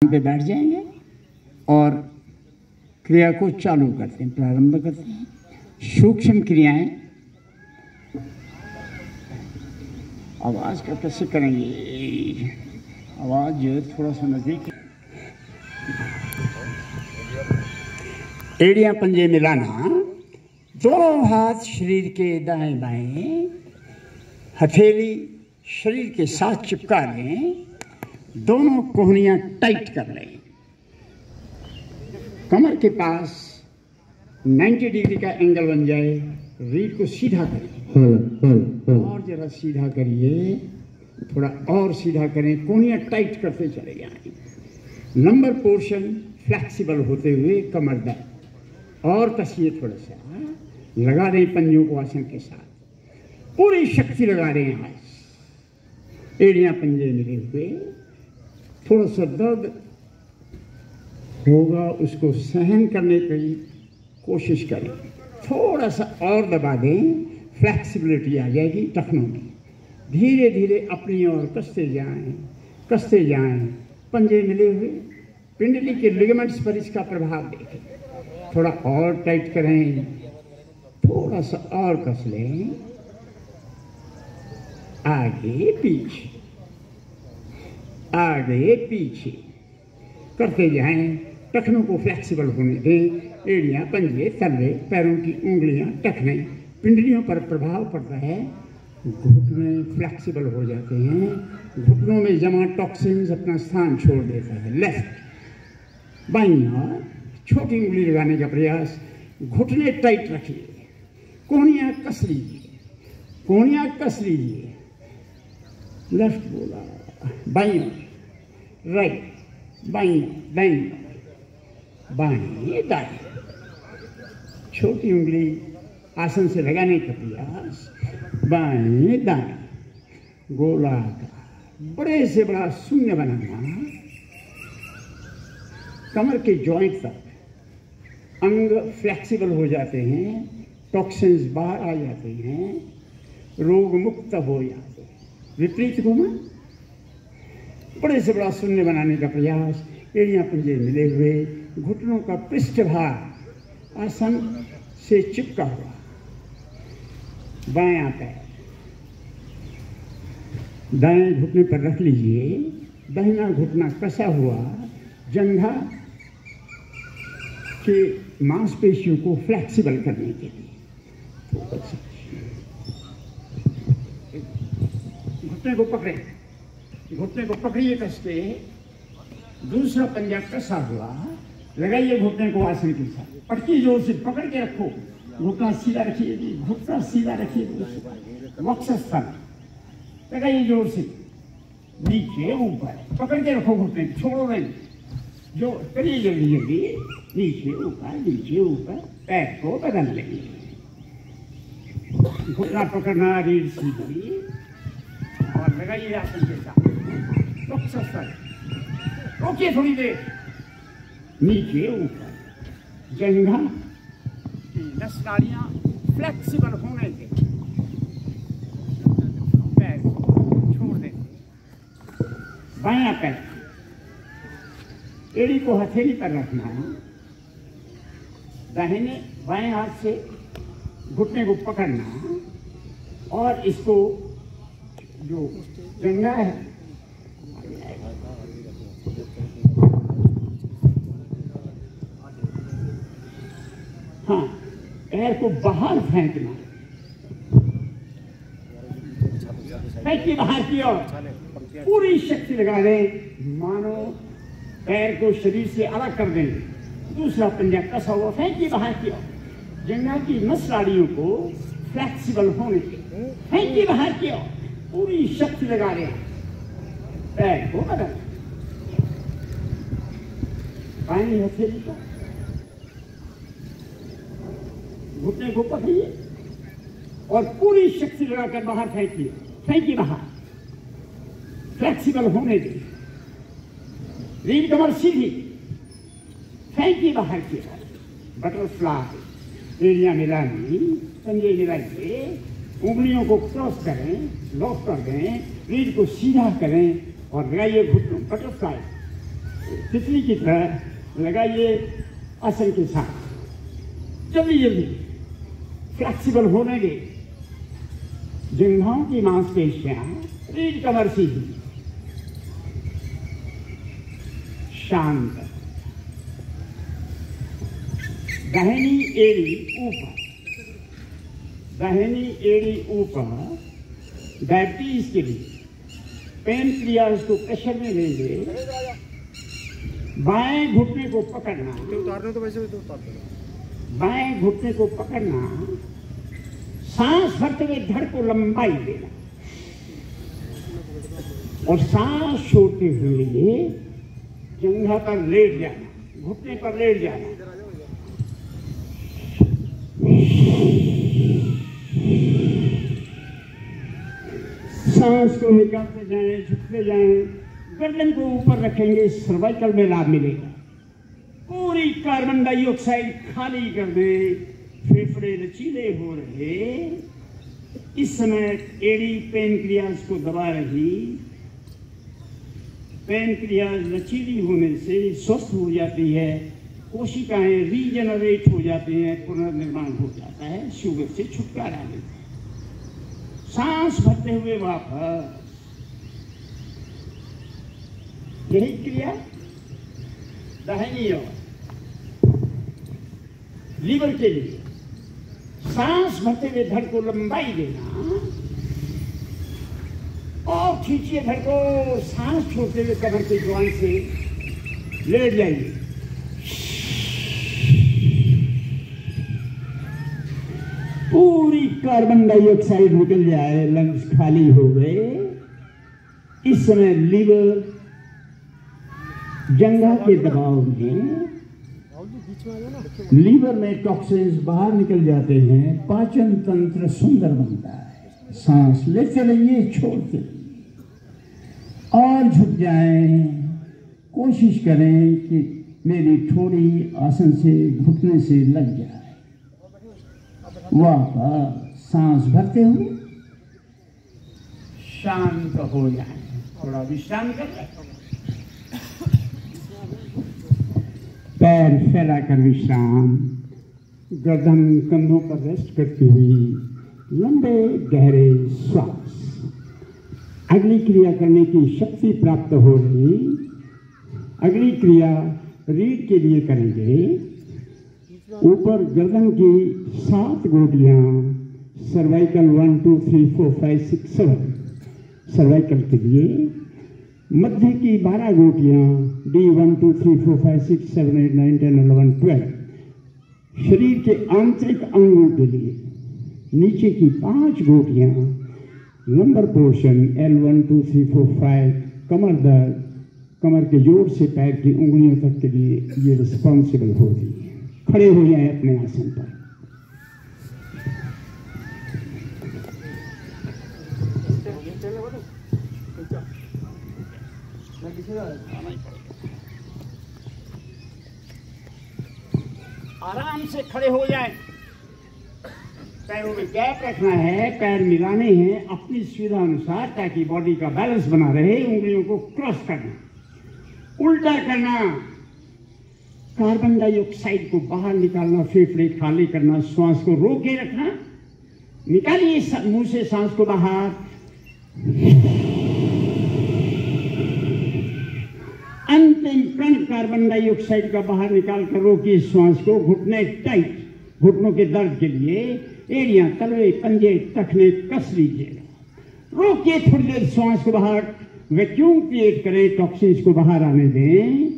पे बैठ जाएंगे और क्रिया को चालू करते हैं, प्रारंभ करते हैं। सूक्ष्म क्रियाएं आवाज का कैसे करेंगे? आवाज थोड़ा सा नजदीक, एड़ियां पंजे मिलाना, दोनों हाथ शरीर के दाएं बाएं, हथेली शरीर के साथ चिपका लें, दोनों कोहनियां टाइट कर लें, कमर के पास 90 डिग्री का एंगल बन जाए, रीढ़ को सीधा करें और जरा सीधा करिए, थोड़ा और सीधा करें, कोहनियां टाइट करते चले जाएं, लंबर पोर्शन फ्लेक्सिबल होते हुए कमर दर्द और कसिए, थोड़ा सा लगा दें पंजों को आसन के साथ, पूरी शक्ति लगा दें। आज एड़ियां पंजे मिले हुए, थोड़ा सा दर्द होगा, उसको सहन करने की कोशिश करें, थोड़ा सा और दबा दें, फ्लेक्सिबिलिटी आ जाएगी टखनों में। धीरे धीरे अपनी ओर कसते जाएं, पंजे मिले हुए, पिंडली के लिगामेंट्स पर इसका प्रभाव देखें, थोड़ा और टाइट करें, थोड़ा सा और कस लें, आगे पीछे करते जाएं, टखनों को फ्लेक्सिबल होने दें, एड़ियां पंजे तलवे पैरों की उंगलियां टखने पिंडलियों पर प्रभाव पड़ता है, घुटने फ्लेक्सिबल हो जाते हैं, घुटनों में जमा टॉक्सिन्स अपना स्थान छोड़ देता है। लेफ्ट बाईं ओर छोटी उंगली लगाने का प्रयास, घुटने टाइट रखिए, कोहनियां कस लीजिए, लेफ्ट बोला, बाईं ओर राइट, बाईं दाएं, छोटी उंगली आसन से लगाने का प्रयास, बाएं दाएं, गोलाकार, बड़े से बड़ा शून्य बनाना, कमर के जॉइंट तक अंग फ्लेक्सिबल हो जाते हैं, टॉक्सिन्स बाहर आ जाते हैं, रोग मुक्त हो जाते हैं। विपरीत घूमा, बड़े से बड़ा शून्य बनाने का प्रयास, एड़ियां पंजे मिले हुए, घुटनों का पृष्ठभाग आसन से चिपका हुआ, बायां पैर दाएं घुटने पर रख लीजिए, दाहिना घुटना कसा हुआ, जंघा के मांसपेशियों को फ्लेक्सिबल करने के लिए घुटने को पकड़िए कस के, दूसरा पंजा कसा हुआ, लगाइए घुटने को आसन के साथ, पटकी जोर से पकड़ के रखो, घुटना सीधा रखिए, घुटना सीधा रखिए, वक्षस्थल लगाइए जोर से, नीचे ऊपर पकड़ के रखो, घुटने छोड़ो नहीं, जो करिए जल्दी नीचे ऊपर, पैर को बदल लेंगे, घुटना पकड़ना, रीढ़ सीधी और लगाइए आसन के साथ, वक्षस्थल रोकिए थोड़ी देर, नीचे ऊपर, जंघा नसनाड़ियां फ्लेक्सिबल होने के, पैर छोड़ दें, बायां पैर एड़ी को हथेली पर रखना, दाहिने बाएं हाथ से घुटने को पकड़ना और इसको जो जंघा है हाँ, पैर को बाहर फेंकना, बाहर की ओर पूरी शक्ति लगा दें, मानो पैर को शरीर से अलग कर दें, दूसरा पंजा कसा हुआ, फेंकिए बाहर की ओर, जंघा की नसनाड़ियों को फ्लेक्सिबल होने के, फेंकिए बाहर की ओर, पूरी शक्ति लगा दें, पैर को बदल, बाएं हथेली को घुटने को पकड़िए और पूरी शक्ति लगाकर बाहर फेंकिए बाहर, फ्लेक्सिबल होने दें, रीढ़ कमर सीधी, फेंकिए बाहर की ओर, बटरफ्लाई, एड़ियां मिलानी, पंजे मिलाइए, उंगलियों को क्रॉस करें, लॉक कर दें, रीढ़ को सीधा करें और लगाइए घुटनों, बटरफ्लाई, तितली की तरह लगाइए आसन के साथ। जल्दी जल्दी फ्लेक्सिबल होने दे जंघों की मांसपेशियां, रीढ़ कमर सीधी, शांत। दाहिनी एड़ी ऊपर, दाहिनी एड़ी ऊपर। डायबिटीज के लिए पेनक्रियाज को प्रेशर में लेंगे। बाएं घुटने को पकड़ना, बाएं घुटने को पकड़ना, सांस भरते हुए धड़ को लंबाई देना और सांस छोड़ते हुए जंघा पर लेट जाना, घुटने पर लेट जाना। सांस को निकालते जाएं, झुकते जाएं। गर्दन को ऊपर रखेंगे, सर्वाइकल में लाभ मिलेगा। पूरी कार्बन डाइऑक्साइड खाली कर दें, फेफड़े लचीले हो रहे। इस समय एड़ी पेनक्रियाज को दबा रही। पेनक्रियाज लचीली होने से स्वस्थ हो जाती है, कोशिकाएं रीजनरेट हो जाती हैं, पुनर्निर्माण हो जाता है, शुगर से छुटकारा मिलता है। सांस भरते हुए वापस, यही क्रिया दाहिनी ओर। लीवर के लिए सांस भरते हुए धड़ को लंबाई देना और खींचिए धड़ को। सांस छोड़ते हुए कमर के ज्वाइंट से लेट जाइए। पूरी कार्बन डाइऑक्साइड निकल जाए, लंग्स खाली हो गए। इस समय लीवर जंघा के दबाव में, लीवर में टॉक्सिन्स बाहर निकल जाते हैं, पाचन तंत्र सुंदर बनता है। सांस लेते रहिए, छोड़ते रहिए और झुक जाएं। कोशिश करें कि मेरी थोड़ी आसन से, घुटने से लग जाए। वापस सांस भरते हुए शांत हो जाए। थोड़ा विश्राम कर, पैर फैलाकर विश्राम। गर्दन कंधों पर रेस्ट करती हुई लंबे गहरे श्वास। अगली क्रिया करने की शक्ति प्राप्त हो रही। अगली क्रिया रीढ़ के लिए करेंगे। ऊपर गर्दन की 7 गोटियां, सर्वाइकल 1 2 3 4 5 6 7 सर्वाइकल के लिए। मध्य की 12 गोटियां, D 1 2 3 4 5 6 7 8 9 10 11 12 शरीर के आंतरिक अंगों के लिए। नीचे की 5 गोटियां, लंबर पोर्शन L 1 2 3 4 5 कमर दर्द, कमर के जोड़ से पैर की उंगलियों तक के लिए ये रिस्पॉन्सिबल होती है। खड़े हो जाए अपने आसन पर। आराम से खड़े हो जाए। पैरों में गैप रखना है, पैर मिलाने हैं अपनी सुविधा अनुसार, ताकि बॉडी का बैलेंस बना रहे। उंगलियों को क्रॉस करना, उल्टा करना, कार्बन डाइऑक्साइड को बाहर निकालना, फेफड़े खाली करना, श्वास को रोके रखना। निकालिए मुंह से सांस को बाहर। अंतिम कण कार्बन डाइऑक्साइड का बाहर निकाल कर रोकिए श्वास को। घुटने टाइट, घुटनों के दर्द के लिए एड़ियां, तलवे, पंजे, टखने कस लीजिएगा। रोकिए थोड़ी देर श्वास को बाहर। वैक्यूम क्रिएट करें, टॉक्सिन्स को बाहर आने दें।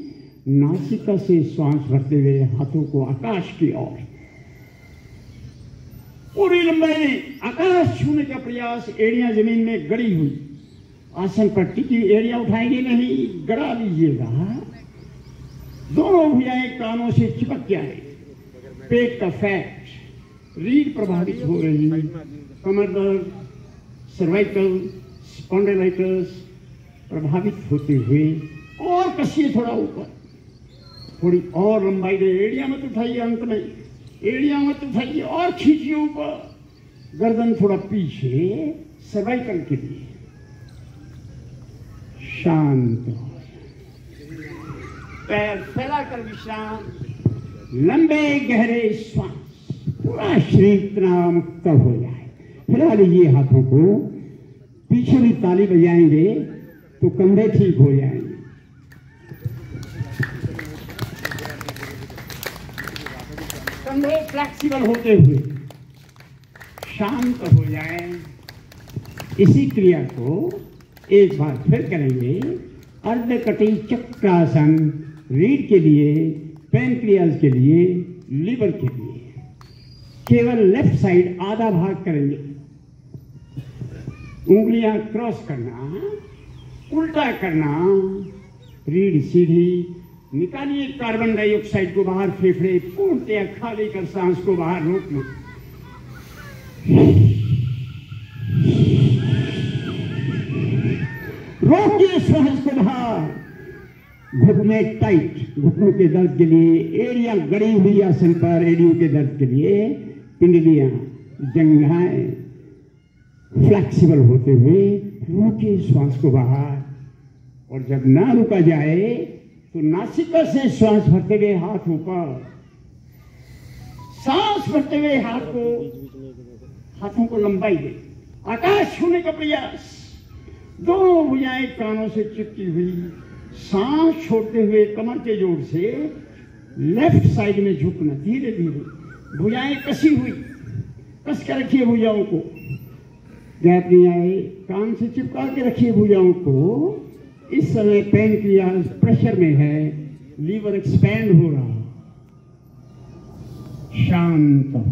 नासिका से श्वास भरते हुए हाथों को आकाश की ओर, पूरी लंबाई में आकाश छूने का प्रयास। एड़ियां जमीन में गड़ी हुई, आसन पर टिकी, एड़ियां उठाएंगे नहीं, गड़ा लीजिएगा। दोनों भुजाएं कानों से चिपक जाए। पेट का फैट, रीढ़ प्रभावित हो रही, कमर दर्द, सर्वाइकल, स्पॉन्डिलाइटिस प्रभावित होते हुए और कसिए थोड़ा ऊपर, थोड़ी और लंबाई दे। एड़ियां मत उठाइए, अंत में एड़ियां मत उठाइए और खींचिए ऊपर। गर्दन थोड़ा पीछे, सर्वाइकल के लिए। शांत पैर फैलाकर विश्राम, लंबे गहरे श्वास, पूरा शरीर तनाव मुक्त हो जाए। फैला लीजिए हाथों को, पीछे भी ताली बजाएंगे तो कंधे ठीक हो जाएंगे। कंधे फ्लेक्सिबल होते हुए शांत हो जाए। इसी क्रिया को एक बार फिर करेंगे। अर्धकटी चक्रासन रीढ़ के लिए, पैनक्रियाज के लिए, लीवर के लिए। केवल लेफ्ट साइड आधा भाग करेंगे। उंगलियां क्रॉस करना, उल्टा करना, रीढ़ सीधी। निकालिए कार्बन डाइऑक्साइड को बाहर, फेफड़े पूर्णतया खाली कर सांस को बाहर रोकना। रोकिए सांस को बाहर। घुटने टाइट, घुटनों के दर्द के लिए, एड़ियां गड़ी हुई आसन पर, एड़ियों के दर्द के लिए पिंडलियां, जंघाएं फ्लेक्सिबल होते हुए रोकिए श्वास को बाहर। और जब ना रुका जाए तो नासिका से श्वास भरते हुए हाथ ऊपर, सांस भरते हुए हाथों को लंबाई दे, आकाश छूने का प्रयास। दोनों भुजाएं कानों से चिपकी हुई, सांस छोड़ते हुए कमर के जोर से लेफ्ट साइड में झुकना, धीरे धीरे। भुजाएं कसी हुई, कस कर रखिए भुजाओं को, गैप नहीं आए। कान से चिपका के रखिए भुजाओं को। इस समय पैनक्रियाज प्रेशर में है, लीवर एक्सपैंड हो रहा। शांत हो,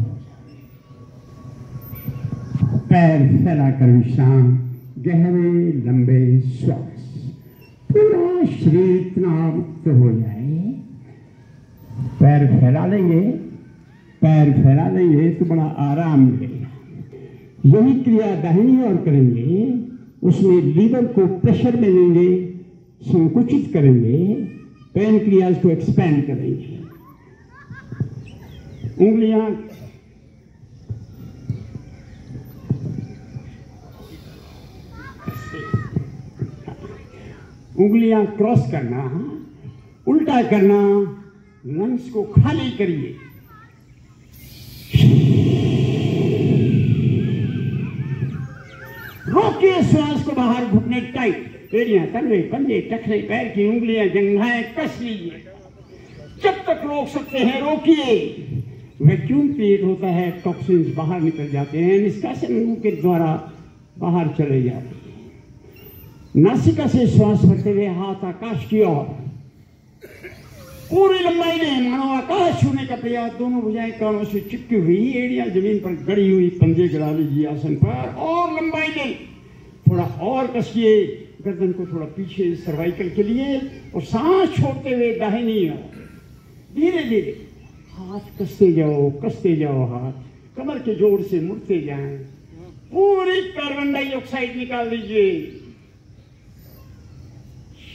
पैर फैलाकर विश्राम, गहरे लंबे श्वास, पूरा शरीर तनाव मुक्त हो जाए। पैर फैला लेंगे, पैर फैला लेंगे तो बड़ा आराम मिलेगा। यही क्रिया दाहिनी ओर करेंगे, उसमें लीवर को प्रेशर में लेंगे, संकुचित करेंगे, पैनक्रियाज को एक्सपैंड करेंगे। उंगलियां क्रॉस करना, उल्टा करना, लंग्स को खाली करिए। रोकिए श्वास को बाहर, घुटने टाइट, एड़ियां, कंधे, पंजे, टखने, पैर की उंगलियां, जंघाएं कस लीजिए। जब तक रोक सकते हैं रोकिए। वैक्यूम क्रिएट होता है, टॉक्सिन्स बाहर निकल जाते हैं, निष्कासन मुंह के द्वारा बाहर चले जाते हैं। नासिका से श्वास भरते हुए हाथ आकाश की ओर, पूरी लंबाई में मानो आकाश छूने का प्रयास। दोनों भुजाएं कानों से चिपकी हुई, एड़ियां जमीन पर गड़ी हुई, पंजे गिरा लीजिए आसन पर, और लंबाई दें। थोड़ा और कसिए गर्दन को, थोड़ा पीछे सर्वाइकल के लिए, और सांस छोड़ते हुए दाहिनी ओर धीरे धीरे हाथ कसते जाओ हाथ कमर के जोर से मुड़ते जाएं। पूरी कार्बन डाइऑक्साइड निकाल लीजिए।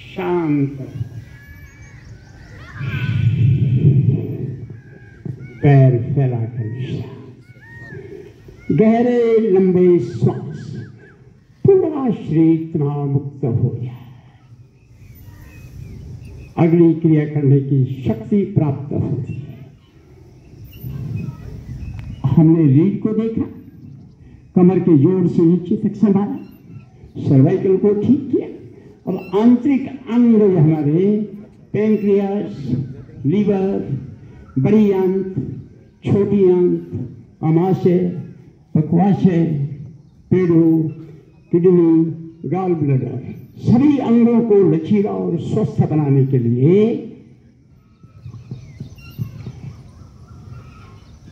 शांत, पैर फैलाकर विश्राम, गहरे लंबे श्वास, पूरा शरीर तनाव मुक्त हो जाए। अगली क्रिया करने की शक्ति प्राप्त होती है। हमने रीढ़ को देखा, कमर के जोड़ से नीचे तक संभाला, सर्वाइकल को ठीक किया। अब आंतरिक अंग हमारे पैनक्रियास, लीवर, बड़ी आंत, छोटी आंत, अमाशय, पक्वाशय, पेड़ू, किडनी, गॉल ब्लैडर, सभी अंगों को लचीला और स्वस्थ बनाने के लिए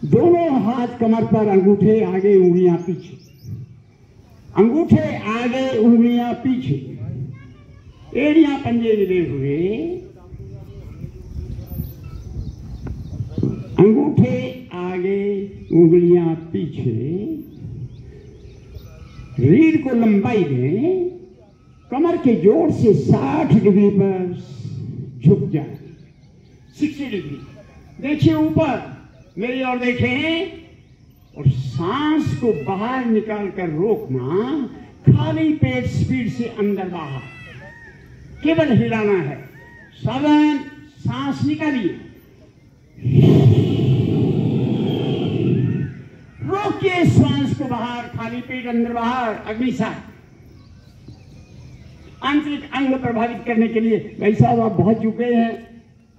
दोनों हाथ कमर पर, अंगूठे आगे, उंगलियां पीछे, अंगूठे आगे, उंगलियां पीछे, एड़ियां पंजे मिले हुए, अंगूठे आगे, उंगलियां पीछे। रीढ़ को लंबाई दें, कमर के जोड़ से 60 डिग्री पर झुक जाए, 60 डिग्री। देखिए ऊपर, मेरी ओर देखें, और सांस को बाहर निकालकर रोकना, खाली पेट स्पीड से अंदर बाहर, केवल हिलाना है। 7 सांस निकालिए, रोकिए श्वास को बाहर, खाली पेट अंदर बाहर, अग्नि साथ। आंतरिक अंग प्रभावित करने के लिए। भाई साहब आप बहुत झुके हैं,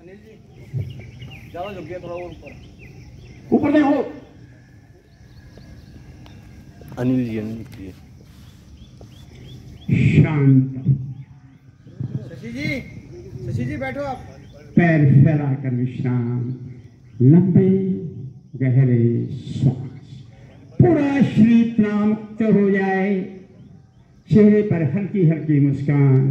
अनिल जी ज्यादा झुक गया, थोड़ा और ऊपर देखो। अनिल जी शांत। शशि जी बैठो आप। पैर फैलाकर विश्राम, लंबे गहरे श्वास, पूरा शरीर तनावमुक्त हो जाए, चेहरे पर हल्की हल्की मुस्कान।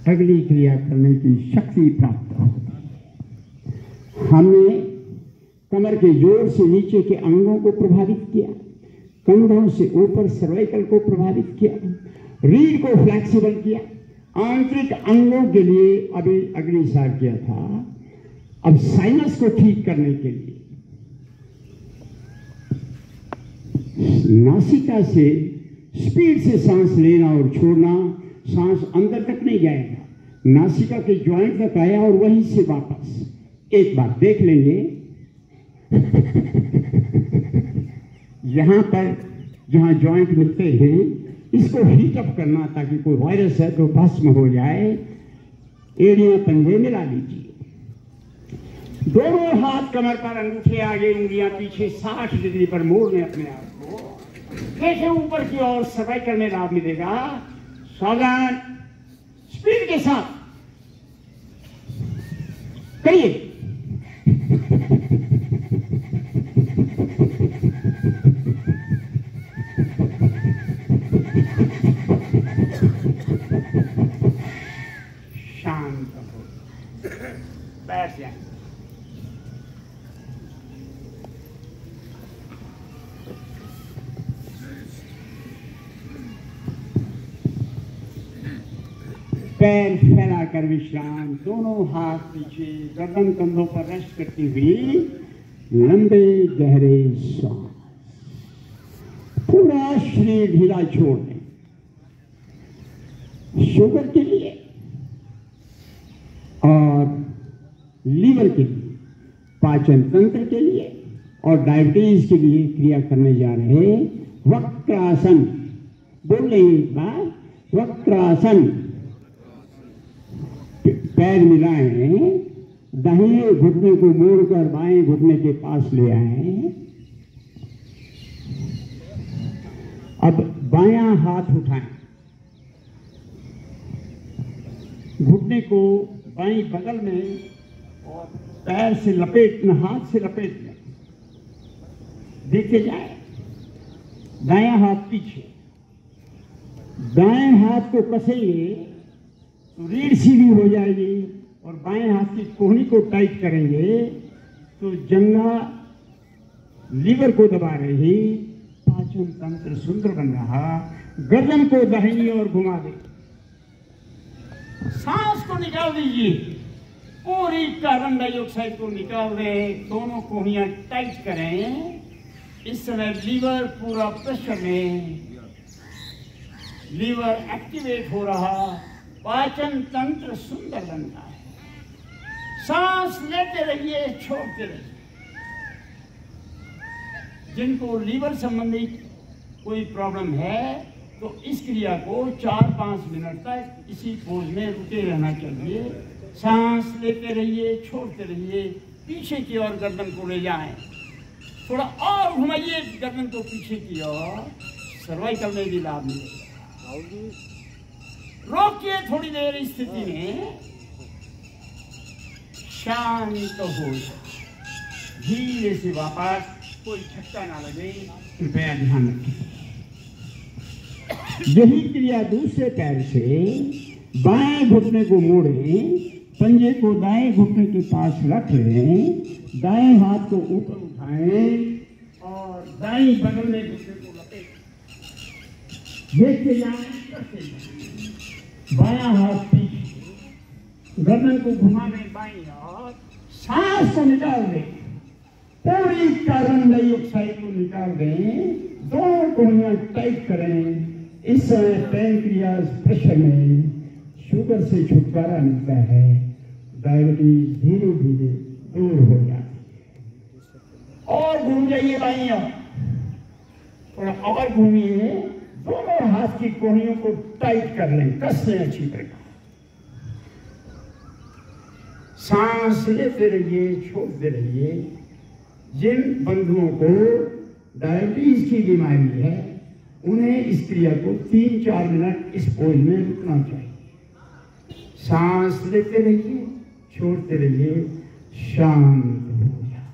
अगली क्रिया करने की शक्ति प्राप्त हो। हमने कमर के जोड़ से नीचे के अंगों को प्रभावित किया, कंधों से ऊपर सर्वाइकल को प्रभावित किया, रीढ़ को फ्लेक्सिबल किया, आंतरिक अंगों के लिए अभी अग्नि सार किया था। अब साइनस को ठीक करने के लिए नासिका से स्पीड से सांस लेना और छोड़ना, सांस अंदर तक नहीं जाएगा, नासिका के ज्वाइंट तक आया और वहीं से वापस। एक बार देख लेंगे यहां पर जहां ज्वाइंट मिलते हैं इसको हीट अप करना ताकि कोई वायरस है तो भस्म हो जाए। एड़ियां पंजे मिला लीजिए, दोनों हाथ कमर पर, अंगूठे आगे उंगलियां पीछे, 60 डिग्री पर मोड़ लें अपने आप को। कैसे ऊपर की ओर सर्वाइकल में लाभ मिलेगा। सावधान, स्पीड के साथ करिए। शांत हो, बैठ जाए। पैर फैलाकर विश्राम, दोनों हाथ पीछे, गर्दन कंधों पर रेस्ट करती हुई लंबे गहरे श्वास, पूरा शरीर ढीला छोड़ दें। शुगर के लिए और लीवर के लिए, पाचन तंत्र के लिए और डायबिटीज के लिए क्रिया करने जा रहे वक्रासन। बोल रही एक बार, वक्रासन। पैर मिलाएं, दाहिने घुटने को मोड़कर बाएं घुटने के पास ले आए। अब बायां हाथ उठाएं, घुटने को बाईं बगल में और पैर से लपेट, हाथ से लपेट लें। देखते जाए, दायां हाथ पीछे, दाएं हाथ को कसेंगे तो रीढ़ सीधी हो जाएगी और बाएं हाथ की कोहनी को टाइट करेंगे तो जंघा लीवर को दबा रही, पाचन तंत्र सुंदर बन रहा। गर्दन को दाहिनी ओर घुमा दे, सांस को निकाल दीजिए, पूरी कार्बन डाइऑक्साइड को निकाल दें, दोनों कोहनियां टाइट करें। इस समय लीवर पूरा प्रेशर में, लीवर एक्टिवेट हो रहा, पाचन तंत्र सुंदर बन रहा है। सांस लेते रहिए, छोड़ते रहिए। जिनको लीवर संबंधित कोई प्रॉब्लम है तो इस क्रिया को 4-5 मिनट तक इसी पोज में रुके रहना चाहिए। सांस लेते रहिए, छोड़ते रहिए, पीछे की ओर गर्दन को ले जाएं, थोड़ा और घुमाइए गर्दन को पीछे की ओर, सर्वाइकल में भी लाभ मिलेगा। रोकिए थोड़ी देर इस स्थिति में, शांत हो जाए, धीरे से वापस, कोई झटका ना लगे, कृपया ध्यान रखें। यही क्रिया दूसरे पैर से बाएं घुटने को मोड़ें, पंजे को दाएं घुटने के पास रख लें, दाएं हाथ को ऊपर उठाएं और दाएं बगल में घुटने को लपेटें। देखते जाएं, करते जाएं। बायां हाथ पीछे, गर्दन को घुमा दें बाईं ओर, सांस को निकाल दें, पूरी कार्बन डाइऑक्साइड को निकाल दें, दोनों कोहनियां टाइट करें। इस समय पैंक्रियास प्रेशर में, शुगर से छुटकारा मिलता है, डायबिटीज धीरे धीरे दूर हो जाती है। और घूम जाइए भाइयों, थोड़ा और घूमिए, दोनों हाथ की कोहनियों को टाइट कर लें, कस लें अच्छी तरह। सांस लेते रहिए, छोड़ते रहिए। जिन बंधुओं को डायबिटीज की बीमारी है उन्हें इस क्रिया को 3-4 मिनट इस पोज में रुकना चाहिए। सांस लेते रहिए, छोड़ते रहिए, शांत हो जाए,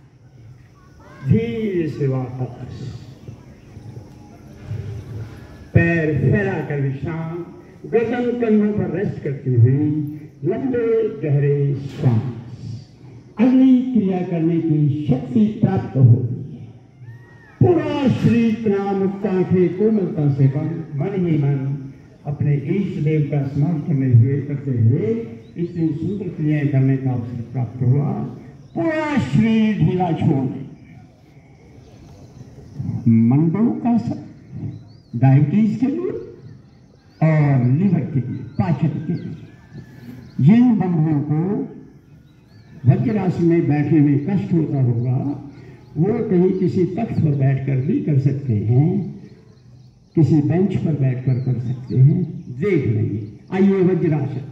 धीरे से वापस पैर फैलाकर विश्राम, गर्दन कंधों पर रेस्ट करते हुए लंबे गहरे सांस। अगली क्रिया करने की शक्ति प्राप्त होगी। पूरा शरीर तनाव मुक्त, आंखें कोमलता से बंद, मन ही मन अपने इष्ट देव का स्मरण करते हुए इतनी सुंदर क्रियाएं करने का अवसर प्राप्त हुआ। पूरा शरीर ढीला छोड़ दें। मंडों का डायबिटीज के लिए और लिवर के लिए, पाचन के लिए। जिन बंधुओं को वज्रासन में बैठने में कष्ट होता होगा वो कहीं किसी तख्त पर बैठकर भी कर सकते हैं, किसी बेंच पर बैठकर कर सकते हैं, देख लेंगे। आइए वज्रासन।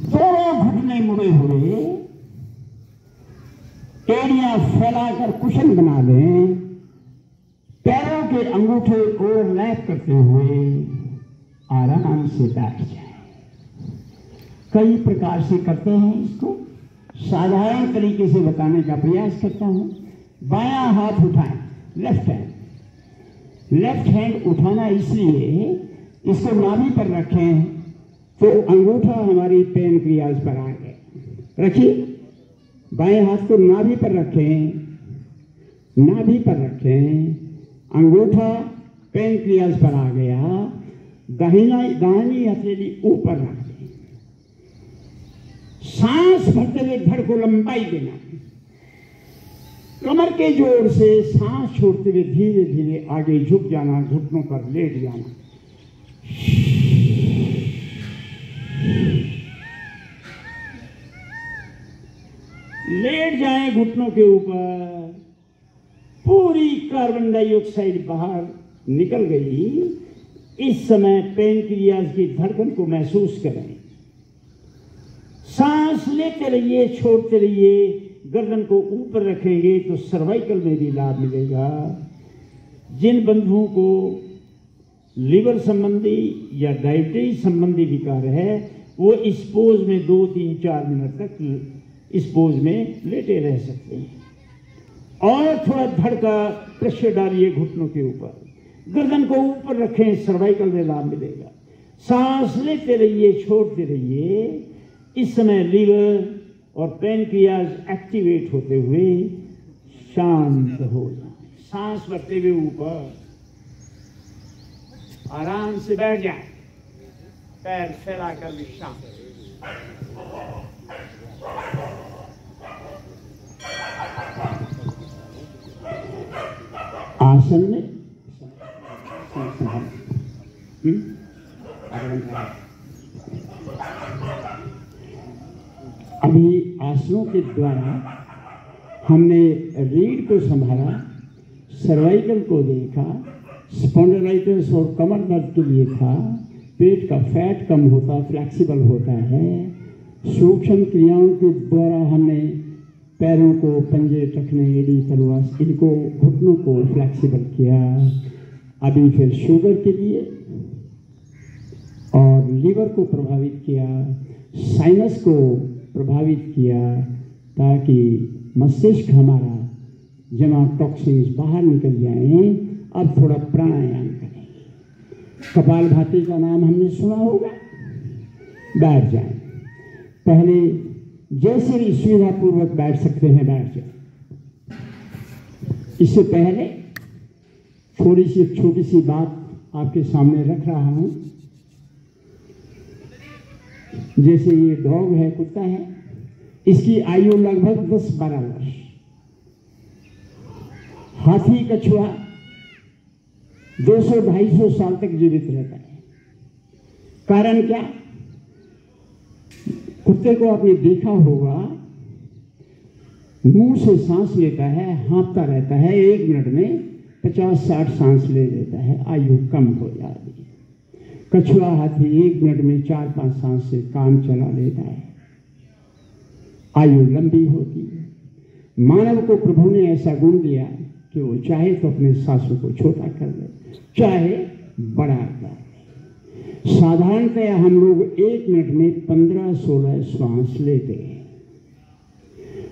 दोनों घुटने मुड़े हुए, एड़ियां फैलाकर कुशन बना लें, पैरों के अंगूठे ओवरलैप करते हुए आराम से बैठ जाए। कई प्रकार से करते हैं इसको, साधारण तरीके से बताने का प्रयास करता हूं। बायां हाथ उठाएं, लेफ्ट हैंड। लेफ्ट हैंड उठाना इसलिए, इसको नाभि पर रखें तो अंगूठा हमारी पेनक्रियाज पर आ गए। रखिए, बाएं हाथ को नाभि पर रखें, नाभि पर रखें, अंगूठा पेनक्रियाज पर आ गया। दाहिनी हथेली ऊपर रख दें। सांस भरते हुए धड़ को लंबाई देना। कमर के जोर से सांस छोड़ते हुए धीरे धीरे आगे झुक जाना, घुटनों पर लेट जाना। लेट जाएं घुटनों के ऊपर। पूरी कार्बन डाइऑक्साइड बाहर निकल गई। इस समय पेनक्रियाज की धड़कन को महसूस करें। सांस लेते रहिए, छोड़ते रहिए। गर्दन को ऊपर रखेंगे तो सर्वाइकल में भी लाभ मिलेगा। जिन बंधुओं को लिवर संबंधी या डायबिटीज संबंधी विकार है वो इस पोज में 2, 3, 4 मिनट तक इस पोज में लेटे रह सकते हैं। और थोड़ा धड़ का प्रेशर डालिए घुटनों के ऊपर। गर्दन को ऊपर रखें, सर्वाइकल में लाभ मिलेगा। सांस लेते रहिए, छोड़ते रहिए। इस समय लीवर और पेनक्रियाज एक्टिवेट होते हुए शांत हो जाए। सांस भरते हुए ऊपर आराम से बैठ जाए, पैर फैलाकर विश्राम। आसन में अभी आसनों के द्वारा हमने रीढ़ को संभाला, सर्वाइकल को देखा, स्पॉन्डिलाइटिस और कमर दर्द के लिए था, पेट का फैट कम होता, फ्लेक्सिबल होता है। सूक्ष्म क्रियाओं के द्वारा हमने पैरों को, पंजे, टखने, एड़ी, तलवास, इनको, घुटनों को फ्लेक्सिबल किया। अभी फिर शुगर के लिए और लीवर को प्रभावित किया, साइनस को प्रभावित किया, ताकि मस्तिष्क हमारा जमा टॉक्सिन्स बाहर निकल जाएं। अब थोड़ा प्राणायाम करें। कपालभाति का नाम हमने सुना होगा। बैठ जाएं। पहले जैसे भी सुविधापूर्वक बैठ सकते हैं बैठ जाएं। इससे पहले थोड़ी सी छोटी सी बात आपके सामने रख रहा हूं। जैसे ये डॉग है, कुत्ता है, इसकी आयु लगभग 10-12 वर्ष। हाथी, कछुआ 200-250 साल तक जीवित रहता है। कारण क्या? कुत्ते को आपने देखा होगा, मुंह से सांस लेता है, हाँफता रहता है, 1 मिनट में 50-60 सांस ले लेता है, आयु कम हो जाती है। कछुआ हाथी 1 मिनट में 4-5 सांस से काम चला लेता है, आयु लंबी होती है। मानव को प्रभु ने ऐसा गुण दिया कि वो चाहे तो अपने सांसों को छोटा कर ले, चाहे बड़ा कर ले। साधारणतः हम लोग 1 मिनट में 15-16 श्वास लेते हैं।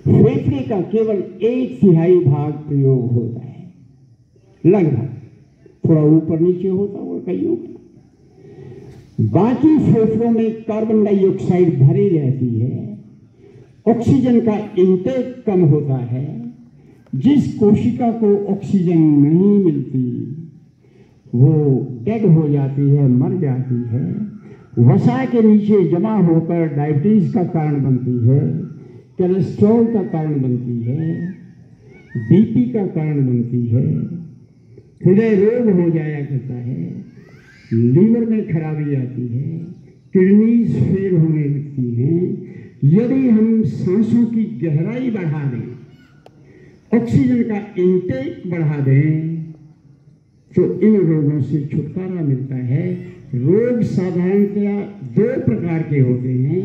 फेफड़े का केवल 1/3 भाग प्रयोग होता है, लगभग, थोड़ा ऊपर नीचे होता है कईयों का। बाकी फेफड़ों में कार्बन डाइऑक्साइड भरी रहती है, ऑक्सीजन का इंटेक कम होता है। जिस कोशिका को ऑक्सीजन नहीं मिलती वो डेड हो जाती है, मर जाती है, वसा के नीचे जमा होकर डायबिटीज का कारण बनती है, कोलेस्ट्रॉल का कारण बनती है, बीपी का कारण बनती है, हृदय रोग हो जाया करता है, लीवर में खराबी आती है, किडनीज फेल होने लगती हैं। यदि हम सांसों की गहराई बढ़ा दें, ऑक्सीजन का इंटेक बढ़ा दें, तो इन रोगों से छुटकारा मिलता है। रोग साधारणतया 2 प्रकार के होते हैं।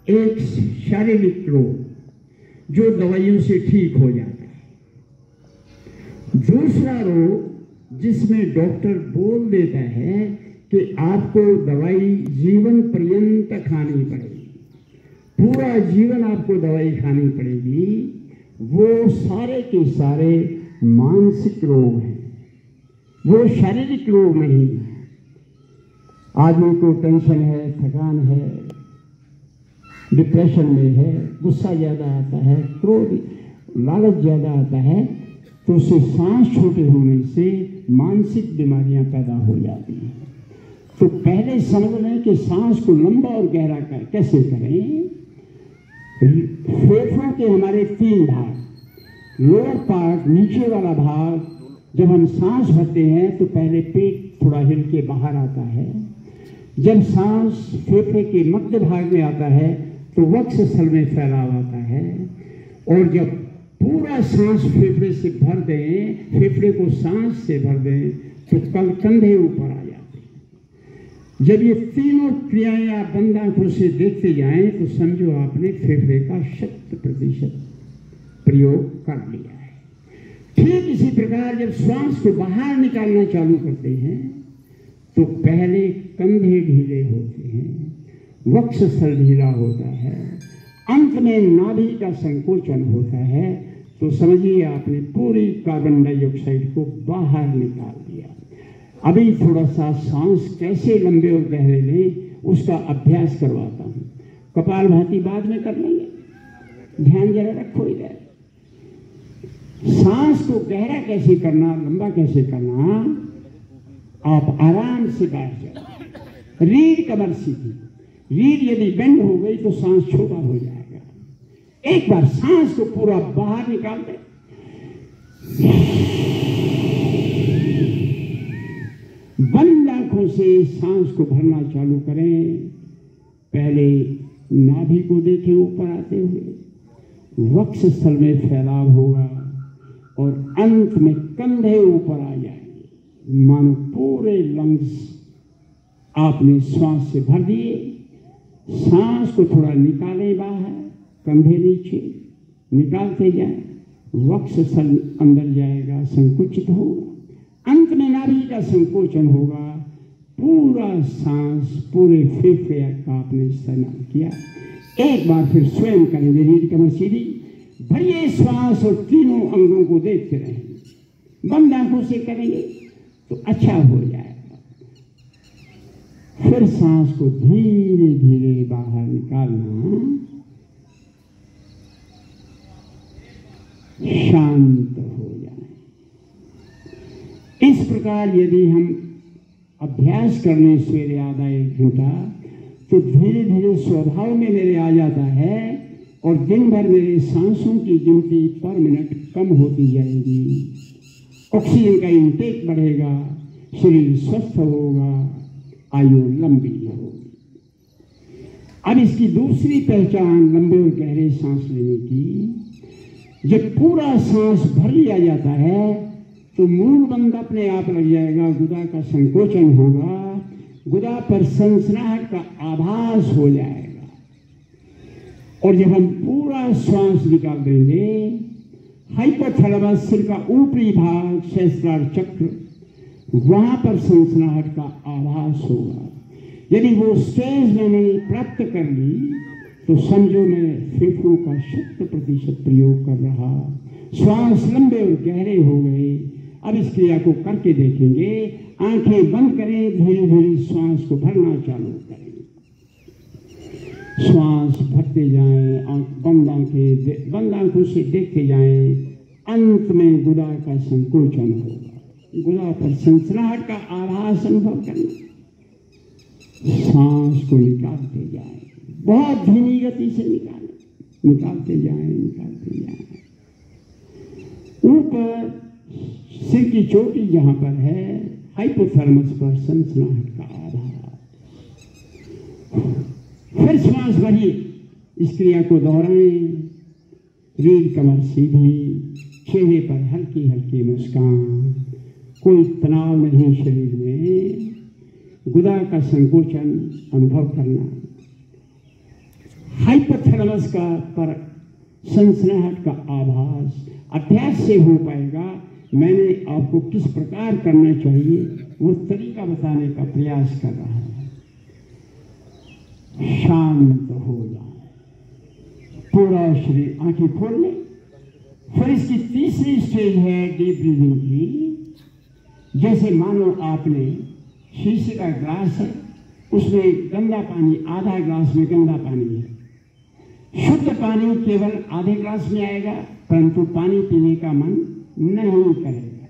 एक शारीरिक रोग जो दवाइयों से ठीक हो जाता है, दूसरा रोग जिसमें डॉक्टर बोल देता है कि आपको दवाई जीवन पर्यंत खानी पड़ेगी, पूरा जीवन आपको दवाई खानी पड़ेगी, वो सारे के सारे मानसिक रोग हैं, वो शारीरिक रोग नहीं है। आदमी को टेंशन है, थकान है, डिप्रेशन में है, गुस्सा ज़्यादा आता है, क्रोध, लालच ज़्यादा आता है, तो उससे सांस छोटे होने से मानसिक बीमारियां पैदा हो जाती हैं। तो पहले समझ लें कि सांस को लंबा और गहरा कैसे करें। फेफड़ों के हमारे 3 भाग, लोअर पार्ट, नीचे वाला भाग, जब हम सांस भरते हैं तो पहले पेट थोड़ा हिल के बाहर आता है। जब सांस फेफड़े के मध्य भाग में आता है तो वक्ष स्थल में फैलाव आता है, और जब पूरा सांस फेफड़े से भर दें, फेफड़े को सांस से भर दें, तो कंधे ऊपर आ जाते हैं। जब ये तीनों क्रियाएं आप बंद आंखों से देखते जाएं तो समझो आपने फेफड़े का 100% प्रयोग कर लिया है। ठीक इसी प्रकार जब श्वास को बाहर निकालना चालू करते हैं तो पहले कंधे ढीले होते हैं, वक्ष स्थल ढीला होता है, अंत में नाभि का संकोचन होता है, तो समझिए आपने पूरी कार्बन डाइऑक्साइड को बाहर निकाल दिया। अभी थोड़ा सा सांस कैसे लंबे और गहरे लें उसका अभ्यास करवाता हूँ। कपालभाति बाद में कर लेंगे, ध्यान जरा रखो इधर। सांस को गहरा कैसे करना, लंबा कैसे करना, आप आराम से बैठ जाओ, रीढ़ कमर सीधी। रीढ़ यदि बेंड हो गई तो सांस छोटा हो जाएगा। एक बार सांस को पूरा बाहर निकाल दे, बंद आंखों से सांस को भरना चालू करें। पहले नाभि को देखें ऊपर आते हुए, वक्ष स्थल में फैलाव होगा और अंत में कंधे ऊपर आ जाएंगे, मानो पूरे लंग्स आपने श्वास से भर दिए। सांस को थोड़ा निकालें बाहर, कंधे नीचे निकालते जाएं, वक्ष स्थल अंदर जाएगा, संकुचित होगा, अंत में नाभि का संकोचन होगा। पूरा सांस पूरे फेफड़े का आपने इस्तेमाल किया। एक बार फिर स्वयं करेंगे, रीढ़ कमर सीधी, भरिए श्वास और तीनों अंगों को देखते रहेंगे। बंद आंखों से करेंगे तो अच्छा हो जाएगा। फिर सांस को धीरे धीरे बाहर निकालना, शांत हो जाए। इस प्रकार यदि हम अभ्यास करने सवेरे आधा 1 घंटा तो धीरे धीरे स्वभाव में मेरे आ जाता है और दिन भर मेरे सांसों की गिनती पर मिनट कम होती जाएगी। ऑक्सीजन का इंटेक बढ़ेगा, शरीर स्वस्थ होगा, आयु लंबी होगी। अब इसकी दूसरी पहचान लंबे और गहरे सांस लेने की, जब पूरा सांस भर लिया जाता है तो मूल बंद अपने आप लग जाएगा, गुदा का संकोचन होगा, गुदा पर सनसनाहट का आभास हो जाएगा। और जब हम पूरा श्वास निकाल देंगे, हाइपोथैलेमस सिर का ऊपरी भाग सहस्त्रार चक्र, वहां पर सनसनाहट का आभास होगा। यदि वो स्टेज मैंने प्राप्त कर ली तो समझो मैं फेफड़ों का 100% प्रयोग कर रहा, श्वास लंबे और गहरे हो गए। अब इस क्रिया को करके देखेंगे। आंखें बंद करें, धीरे धीरे श्वास को भरना चालू करें। श्वास भरते जाएं, बंद आंखों से देखते जाएं। अंत में गुदा का संकोचन होगा, गुदा पर सनसनाहट का आभास अनुभव करना। सांस को निकालते जाएं, बहुत धीमी गति से निकालते जाएं। ऊपर सिर की चोटी जहां पर है, हाइपोथैलेमस पर सनसनाहट का आभास। फिर श्वास भरिए, इस क्रिया को दोहराएं। रीढ़ कमर सीधी, चेहरे पर हल्की हल्की मुस्कान, कोई तनाव नहीं शरीर में, गुदा का संकोचन अनुभव करना। हाइपोथैलेमस का पर सनसनाहट का आभास अभ्यास से हो पाएगा। मैंने आपको किस प्रकार करना चाहिए वो तरीका बताने का प्रयास कर रहा हूं। शांत हो जाए, पूरा शरीर, आंखें खोल लें। फिर इसकी तीसरी स्टेज है डीप ब्रीदिंग की। जैसे मानो आपने शीशे का ग्लास है, उसमें गंदा पानी, आधा ग्लास में गंदा पानी है। शुद्ध पानी केवल आधे ग्लास में आएगा, परंतु पानी पीने का मन नहीं करेगा।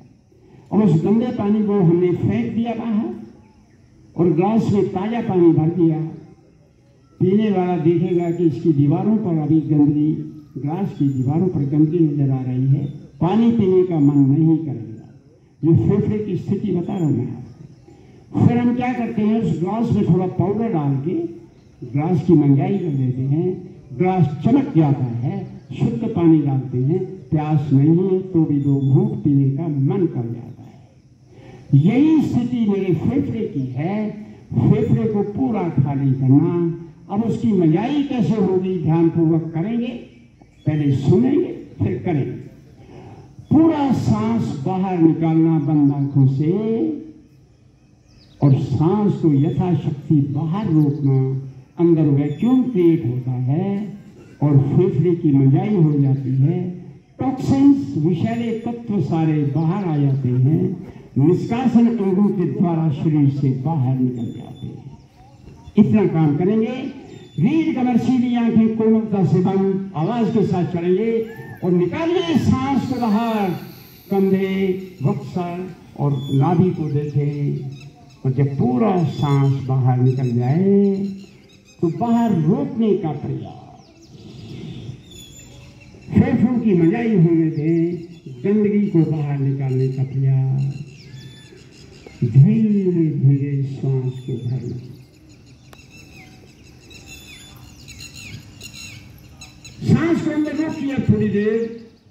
और उस गंदे पानी को हमने फेंक दिया बाहर और ग्लास में ताजा पानी भर दिया। पीने वाला देखेगा कि इसकी दीवारों पर अभी गंदगी, ग्लास की दीवारों पर गंदगी नजर आ रही है, पानी पीने का मन नहीं करेगा। ये फेफड़े की स्थिति बता रहा हूं मैं आपको। फिर हम क्या करते हैं, उस ग्लास में थोड़ा पाउडर डाल के ग्लास की महंगाई कर देते हैं। ग्लास चमक जाता है, शुद्ध पानी डालते हैं, प्यास नहीं है तो भी दो घूंट पीने का मन कर जाता है। यही स्थिति मेरे फेफड़े की है। फेफड़े को पूरा खाली करना। अब उसकी महंगाई कैसे होगी, ध्यानपूर्वक करेंगे। पहले सुनेंगे फिर करेंगे। पूरा सांस बाहर निकालना बंद आंखों से, और सांस को यथाशक्ति बाहर रोकना। अंदर वैक्यूम क्रिएट होता है और फेफड़े की मंजाई हो जाती है। टॉक्सिन्स, विषैले तत्व सारे बाहर आ जाते हैं, निष्कासन अंगों के द्वारा शरीर से बाहर निकल जाते हैं। इतना काम करेंगे। रीढ़ कमर सीधी, आंखें कोमलता से बंद, आवाज के साथ चलेंगे और निकालिए सांस को बाहर। कंधे, वक्सर और नाभि को देखें। और जब पूरा सांस बाहर निकल जाए तो बाहर रोकने का प्रयास। फेफड़ों की मंजाई होने दें, गंदगी को बाहर निकालने का प्रयास। धीरे धीरे सांस को भरना। सांस को अंदर रोक किया थोड़ी देर,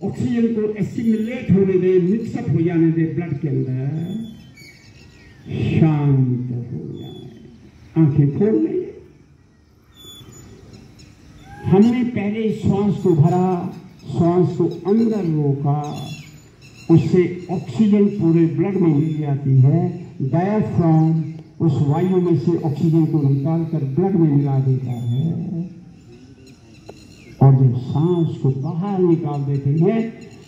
ऑक्सीजन को एसिमिलेट होने दे, मिक्सअप हो जाने दे ब्लड के अंदर। शांत हो जाए, आंखें खोल लें। हमने पहले श्वास को भरा, श्वास को अंदर रोका, उससे ऑक्सीजन पूरे ब्लड में मिल जाती है। डायफ्राम उस वायु में से ऑक्सीजन को निकालकर ब्लड में मिला देता है। और जब सांस को बाहर निकाल देते हैं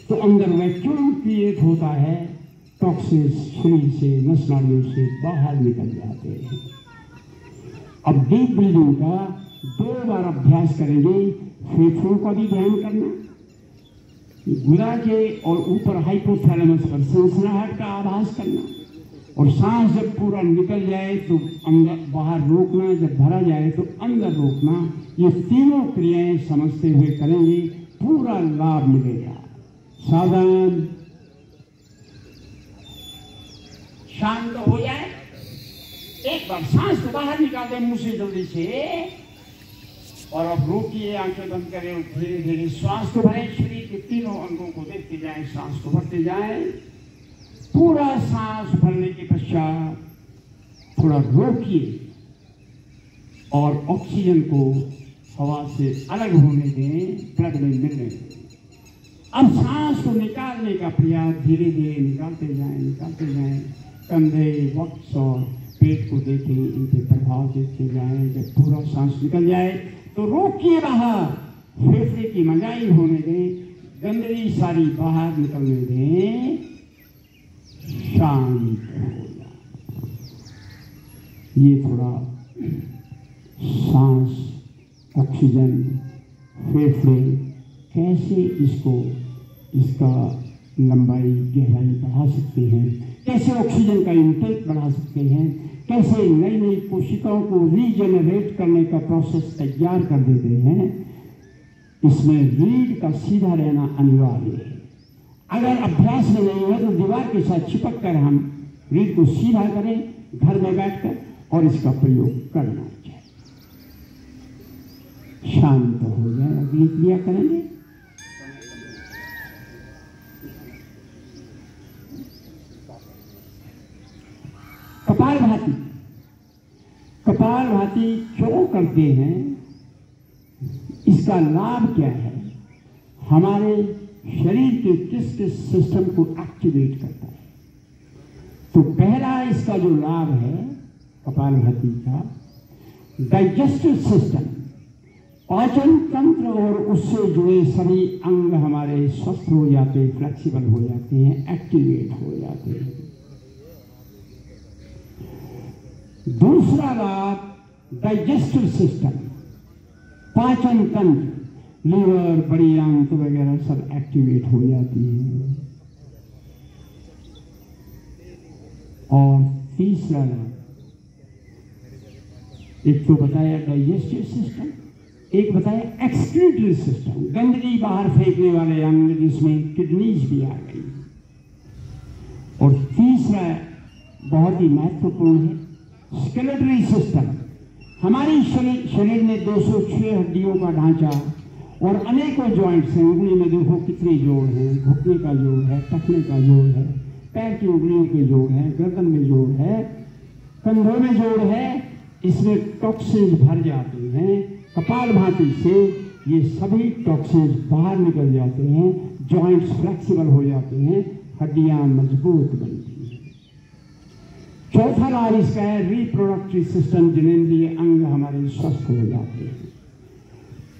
तो अंदर वैक्यूम क्रिएट होता है। टॉक्सिन्स शरीर से, नस नालियों से बाहर निकल जाते हैं। अब डीप ब्रीदिंग का 2 बार अभ्यास करेंगे। फेफड़ों का भी ध्यान करना, गुदा के और ऊपर हाइपोथैलेमस पर सनसनाहट का आभास करना। और सांस जब पूरा निकल जाए तो अंदर बाहर रोकना, जब भरा जाए तो अंदर रोकना। ये तीनों क्रियाएं समझते हुए करेंगे, पूरा लाभ मिलेगा। सावधान, शांत हो जाए। एक बार सांस तो बाहर निकाल दे मुंह से जल्दी से, और अब रोकिए, आंखें बंद करें और धीरे धीरे श्वास को भरें। शरीर के तीनों अंगों को देखते जाएं, सांस को भरते जाएं। पूरा सांस भरने के पश्चात थोड़ा रोकिए और ऑक्सीजन को हवा से अलग होने दें, ब्लड में मिलने दें। अब सांस को निकालने का प्रयास धीरे धीरे निकालते जाएं। कंधे, वक्ष और पेट को देखें, इनके प्रभाव देखते जाएं। जब पूरा सांस निकल जाए तो रोकिए बाहर, फेफड़े की मंगाई होने दें, गंदगी सारी बाहर निकलने दें, शांत हो जाए। ये थोड़ा सांस, ऑक्सीजन, फेफड़े कैसे इसका लंबाई गहराई बढ़ा सकते हैं, कैसे ऑक्सीजन का इंटेक बढ़ा सकते हैं, कैसे नई नई कोशिकाओं को रीजनरेट करने का प्रोसेस तैयार कर देते हैं। इसमें रीढ़ का सीधा रहना अनिवार्य है। अगर अभ्यास में नहीं है तो दीवार के साथ चिपक कर हम रीढ़ को सीधा करें घर में बैठकर, और इसका प्रयोग करना चाहिए। शांत हो जाए। अगली क्रिया करेंगे। कपालभाति। कपालभाति क्यों करते हैं, इसका लाभ क्या है? हमारे शरीर के किस किस सिस्टम को एक्टिवेट करता है? तो पहला इसका जो लाभ है कपालभाति का, डाइजेस्टिव सिस्टम, पाचन तंत्र और उससे जुड़े सभी अंग हमारे स्वस्थ हो जाते, फ्लेक्सिबल हो जाते हैं, एक्टिवेट हो जाते हैं। दूसरा लाभ डाइजेस्टिव सिस्टम, पाचन तंत्र, लीवर, बड़ी आंत वगैरह सब एक्टिवेट हो जाती है। और तीसरा लाभ, एक तो बताया डाइजेस्टिव सिस्टम, एक बताया एक्सक्रीटरी सिस्टम, गंदगी बाहर फेंकने वाले अंग जिसमें किडनीज भी आ गई। और तीसरा बहुत ही महत्वपूर्ण है स्केलेटरी सिस्टम। हमारी शरीर में 206 हड्डियों का ढांचा और अनेकों जॉइंट्स हैं। उंगली में देखो कितने जोड़ हैं, घुटने का जोड़ है, टखने का जोड़ है, पैर की उंगलियों के जोड़ है, गर्दन में जोड़ है, कंधों में जोड़ है। इसमें टॉक्सिन्स भर जाते हैं। कपालभाति से ये सभी टॉक्सिन्स बाहर निकल जाते हैं, जॉइंट्स फ्लेक्सिबल हो जाते हैं, हड्डियां मजबूत बनती हैं। चौथा लाभ इसका है रिप्रोडक्टिव सिस्टम, जननेंद्रिय अंग हमारे स्वस्थ हो जाते हैं।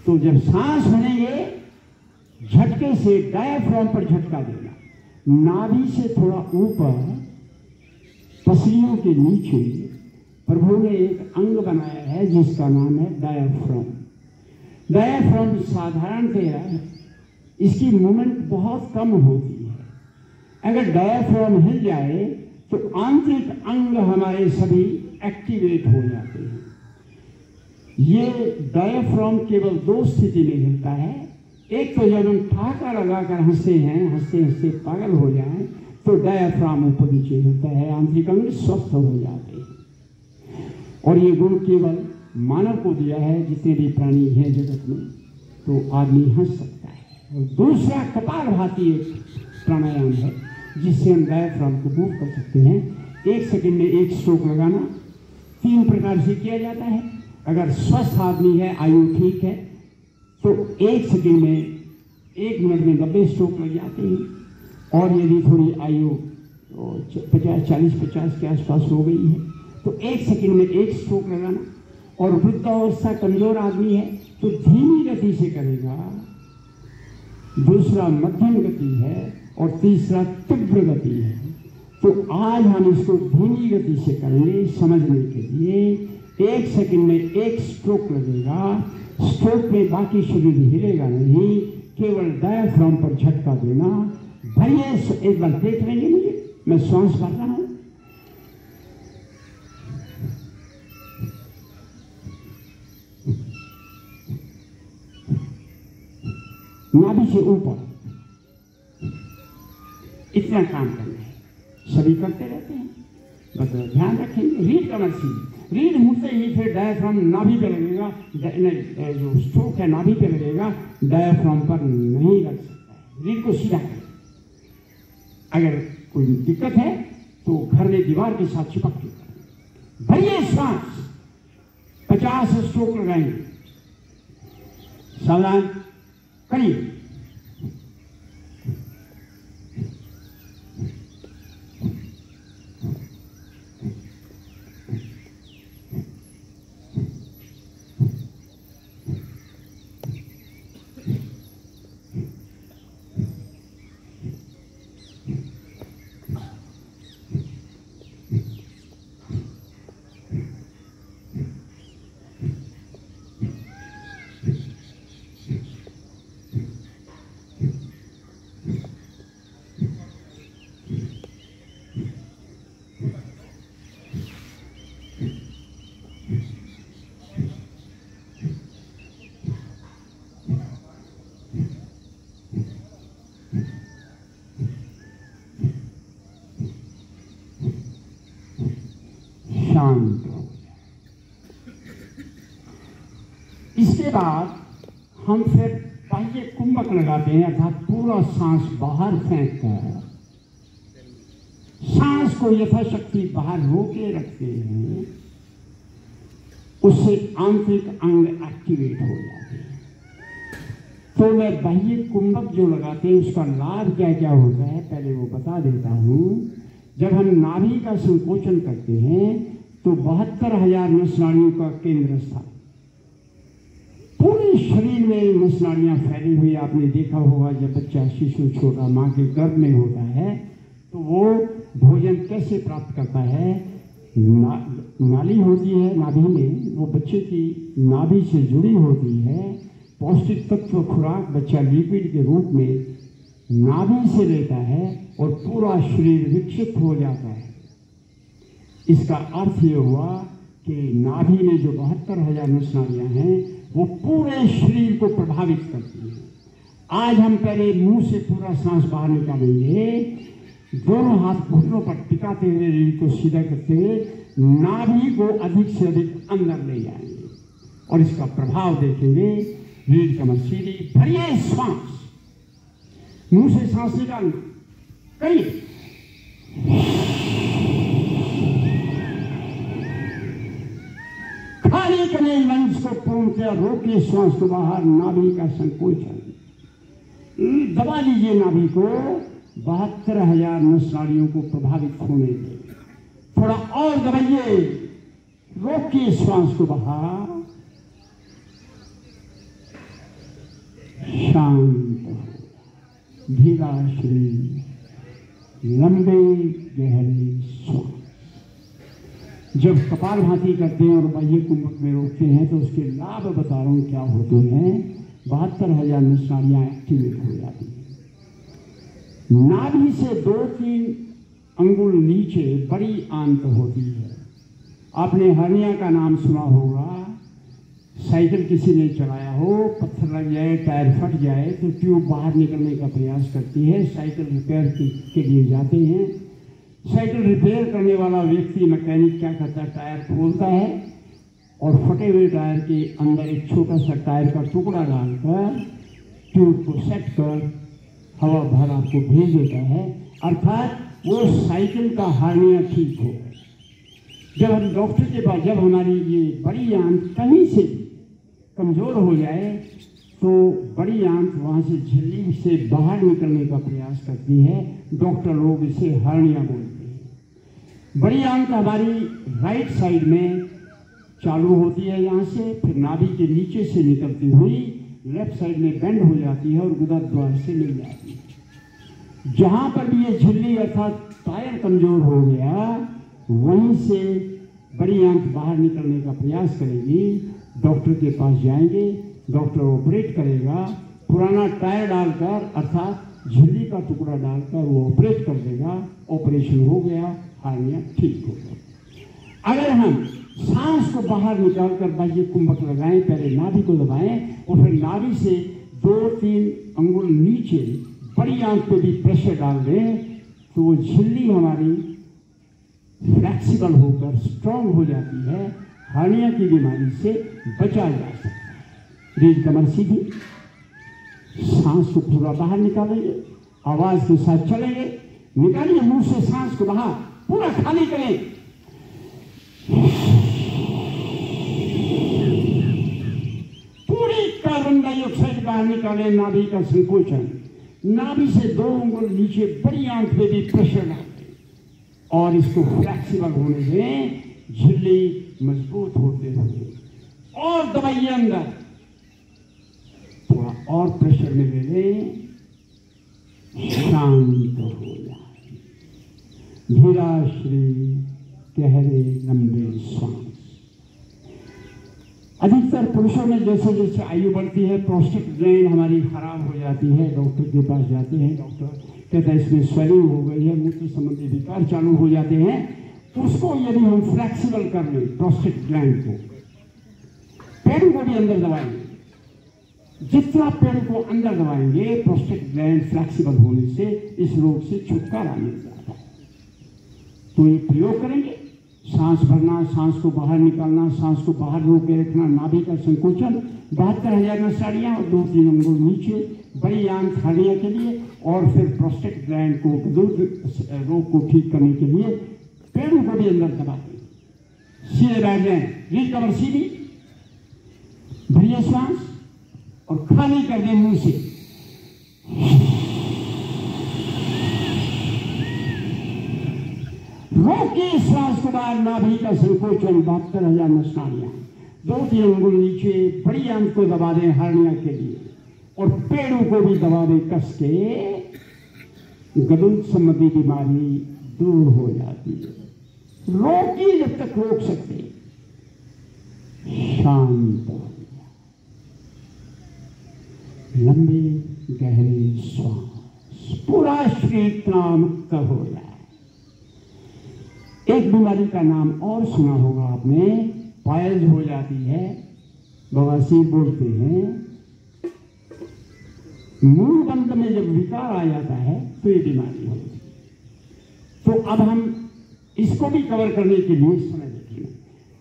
तो जब सांस भरेंगे झटके से डायाफ्राम पर झटका देना, नाभि से थोड़ा ऊपर पसलियों के नीचे प्रभु ने एक अंग बनाया है जिसका नाम है डायाफ्राम। डायाफ्राम साधारणतः इसकी मूवमेंट बहुत कम होती है। अगर डायाफ्राम हिल जाए तो आंतरिक अंग हमारे सभी एक्टिवेट हो जाते हैं। ये डायाफ्राम केवल दो स्थिति में हिलता है। एक तो जब हम ठहाका लगाकर हंसते हैं, हंसते हंसते पागल हो जाएं, तो डायाफ्राम ऊपर नीचे हिलता है, आंतरिक अंग स्वस्थ हो जाते हैं। और ये गुण केवल मानव को दिया है, जितने भी प्राणी हैं जगत में, तो आदमी हंस सकता है। और दूसरा कपालभाति एक प्राणायाम है जिससे हम डायाफ्राम को मूव कर सकते हैं। 1 सेकंड में 1 स्ट्रोक लगाना 3 प्रकार से किया जाता है। अगर स्वस्थ आदमी है, आयु ठीक है, तो 1 सेकंड में 1 मिनट में 90 स्ट्रोक लग जाते हैं। और यदि थोड़ी आयु 40-50 के आसपास हो गई है तो 1 सेकंड में 1 स्ट्रोक लगाना। और वृद्धावस्था कमजोर आदमी है तो धीमी गति से करेगा। दूसरा मध्यम गति है और तीसरा तीव्र गति है। तो आज हम इसको धीमी गति से करेंगे समझने के लिए। 1 सेकंड में 1 स्ट्रोक लगेगा। स्ट्रोक में बाकी शरीर हिलेगा नहीं, केवल डायाफ्राम पर झटका देना। भरिए, एक बार देख लेंगे मुझे, मैं श्वास भर रहा हूं। नाभि से ऊपर इतना काम करना है, सभी करते रहते हैं। ध्यान रखेंगे। रीढ़ कमर सीधी, रीढ़ मुड़ते ही फिर डायफ्राम नाभि पे लगेगा, जो स्ट्रोक है नाभि पे लगेगा, डायफ्राम पर नहीं लग सकता है। रीढ़ को सीधा करें। अगर कोई दिक्कत है तो घर में दीवार के साथ चिपक के करें। भरिए सांस, 50 स्ट्रोक लगाएंगे। सावधान करिए। शांत हो जाए। इसके बाद हम फिर बाह्य कुंभक लगाते हैं, अर्थात पूरा सांस बाहर फेंक कर सांस को यथाशक्ति बाहर रोके रखते हैं। उससे आंतरिक अंग एक्टिवेट हो जाते हैं। तो मैं बाह्य कुंभक जो लगाते हैं उसका लाभ क्या क्या होता है पहले वो बता देता हूँ। जब हम नाभि का संकोचन करते हैं तो 72,000 नसनाड़ियों का केंद्र स्थान, पूरे शरीर में नसनाड़ियां फैली हुई। आपने देखा होगा जब बच्चा शिशु छोटा माँ के गर्भ में होता है तो वो भोजन कैसे प्राप्त करता है। नाली होती है नाभि में, वो बच्चे की नाभि से जुड़ी होती है। पौष्टिक तत्व खुराक बच्चा लिपिड के रूप में नाभि से लेता है और पूरा शरीर विकसित हो जाता है। इसका अर्थ ये हुआ कि नाभि में जो 72,000 नसनाड़ियां हैं वो पूरे शरीर को प्रभावित करती हैं। आज हम पहले मुंह से पूरा सांस बाहर निकालेंगे, दोनों हाथ घुटनों पर टिकाते हुए रीढ़ को सीधा करते हुए नाभि को अधिक से अधिक अंदर ले जाएंगे और इसका प्रभाव देखेंगे। रीढ़ कमर सीधी, भरिए सांस, मुंह से सांस निकालना, करिए। खाली करें लंग्स को पूर्णतः रोकिए, श्वास को बाहर, नाभि का संकोचन। दबा दीजिए नाभि को, 72,000 नसनाड़ियों को प्रभावित होने दें। थोड़ा और दबाइए, रोकिए श्वास को बाहर, शांत हो, धीरा शरीर, लंबे गहरे श्वास। जब कपालभाति करते हैं और बाह्य कुंभक में रोकते हैं तो उसके लाभ बता रहा हूँ क्या होते हैं। 72,000 नसनाड़ियां एक्टिवेट हो जाती हैं। नाभि से 2-3 अंगुल नीचे बड़ी आंत होती है। आपने हर्निया का नाम सुना होगा। साइकिल किसी ने चलाया हो, पत्थर लग जाए, टायर फट जाए तो ट्यूब बाहर निकलने का प्रयास करती है। साइकिल रिपेयर के लिए जाते हैं। साइकिल रिपेयर करने वाला व्यक्ति मैकेनिक क्या करता है, टायर खोलता है और फटे हुए टायर के अंदर एक छोटा सा टायर का टुकड़ा डालकर ट्यूब को सेट कर हवा भर आपको भेज देता है। अर्थात वो साइकिल का हार्निया ठीक हो। जब हम डॉक्टर के पास, जब हमारी ये बड़ी आंत कहीं से कमज़ोर हो जाए तो बड़ी आंत वहाँ से झिल्ली से बाहर निकलने का प्रयास करती है। डॉक्टर लोग इसे हार्निया बोलते हैं। बड़ी आंत हमारी राइट साइड में चालू होती है, यहाँ से फिर नाभि के नीचे से निकलती हुई लेफ्ट साइड में बेंड हो जाती है और गुदा द्वार से मिल जाती है। जहाँ पर भी ये झिल्ली अर्थात टायर कमज़ोर हो गया वहीं से बड़ी आंत बाहर निकलने का प्रयास करेगी। डॉक्टर के पास जाएंगे, डॉक्टर ऑपरेट करेगा। पुराना टायर डालकर अर्थात झिल्ली का टुकड़ा डालकर वो ऑपरेट कर देगा। ऑपरेशन हो गया, हार्निया ठीक हो गया। अगर हम सांस को बाहर निकालकर बाह्य कुंभक लगाएं, पहले नाभि को दबाएं और फिर नाभि से 2-3 अंगुल नीचे बड़ी आंत पे भी प्रेशर डाल दें तो वो झिल्ली हमारी फ्लेक्सिबल होकर स्ट्रांग हो जाती है, हार्निया की बीमारी से बचा जा सकता है। रीढ़ कमर सीधी, सांस को पूरा बाहर निकालेंगे, आवाज के साथ चलेंगे, निकालिए मुंह से सांस को बाहर, पूरा खाली करें। पूरी कार्बन डाइऑक्साइड बाहर निकालें। नाभि का संकोचन, नाभि से 2 उंगल नीचे बड़ी आंख पे भी प्रेशर डालें और इसको फ्लेक्सिबल होने दें, झिल्ली मजबूत होते हुए। और दबाइए अंदर, थोड़ा और प्रेशर में ले लें, शांत हो जाए। धीराश्री गहरे लंबे श्वास। अधिकतर पुरुषों में जैसे जैसे आयु बढ़ती है प्रोस्टेट ग्लैंड हमारी खराब हो जाती है, डॉक्टर के पास जाते हैं, डॉक्टर कहता है इसमें स्वेलिंग हो गई है, मूत्र संबंधी विकार चालू हो जाते हैं। उसको यदि हम फ्लेक्सिबल कर लें प्रोस्टेट ग्लैंड को, पेड़ को भी अंदर दबाएंगे, जितना पेड़ को अंदर दबाएंगे प्रोस्टेट ग्लैंड फ्लेक्सिबल होने से इस रोग से छुटकारा मिल जाता है। तो ये प्रयोग करेंगे, सांस भरना, सांस को बाहर निकालना, सांस को बाहर रोक के रखना, नाभि का संकोचन, 72,000 नसाड़ियाँ और 2-3 अंगुल नीचे, बड़ी आंख हार्निया के लिए, और फिर प्रोस्टेट ग्लैंड को रोग को ठीक करने के लिए पेड़ों को भी अंदर दबा दें। सीधे बैठ जाएं, रीढ़ कमर सीधी, भरिए सांस और खाली कर दें मुंह से। रोकिए श्वास को बाहर, नाभि का संकोचन, 72,000 नसाड़ियां, 2-3 अंगुल नीचे, बड़ी आंख को दबा दें हार्निया के लिए, और पेड़ों को भी दबा दें कस के। गलूत संबंधी बीमारी दूर हो जाती है। रोकिए जब तक रोक सकते, शांत हो जाए। लंबे गहरे श्वास, पूरा शरीर तनाव मुक्त हो जाए। एक बीमारी का नाम और सुना होगा आपने, पायल्स हो जाती है, बवासीर बोलते हैं। मूलबंध में जब विकार आ जाता है तो ये बीमारी होती है। तो अब हम इसको भी कवर करने के लिए समय देखिए।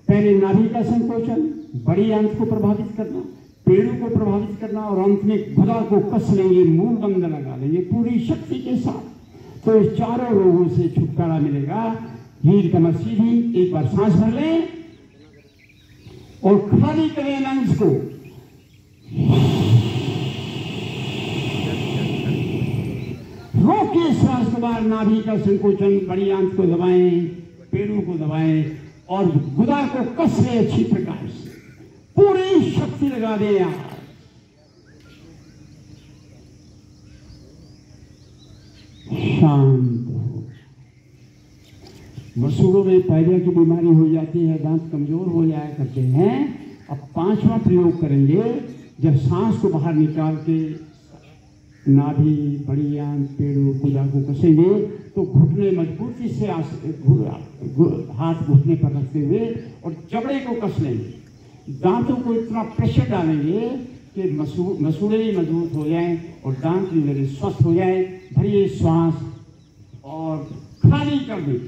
पहले नाभि का संकोचन, बड़ी आंख को प्रभावित करना, पेड़ों को प्रभावित करना, और अंत में गुदा को कस लेंगे, मूलबंध लगा लेंगे पूरी शक्ति के साथ। तो इस चारों रोगों से छुटकारा मिलेगा। रीढ़ कमर सीधी, एक बार सांस भर लें और खाली करें लंग्स को। रोकिए श्वास को बाहर, नाभि का संकोचन, बड़ी आंख को दबाएं, पेड़ों को दबाएं और गुदा को कस लें अच्छी प्रकार से, पूरी शक्ति लगा दें यार। शांत हो। मसूड़ों में पायरिया की बीमारी हो जाती है, दांत कमजोर हो जाया करते हैं। अब 5वां प्रयोग करेंगे, जब सांस को बाहर निकाल के नाभि, बड़ी आंख, पेड़ों, गुदा को कसेंगे तो घुटने मजबूती से हाथ घुटने पर रखते हुए और जबड़े को कस लेंगे। दांतों को इतना प्रेशर डालेंगे कि मसूड़े ही मजबूत हो जाएं और दांत भी मेरे स्वस्थ हो जाए। भरिए श्वास और खाली कर दें।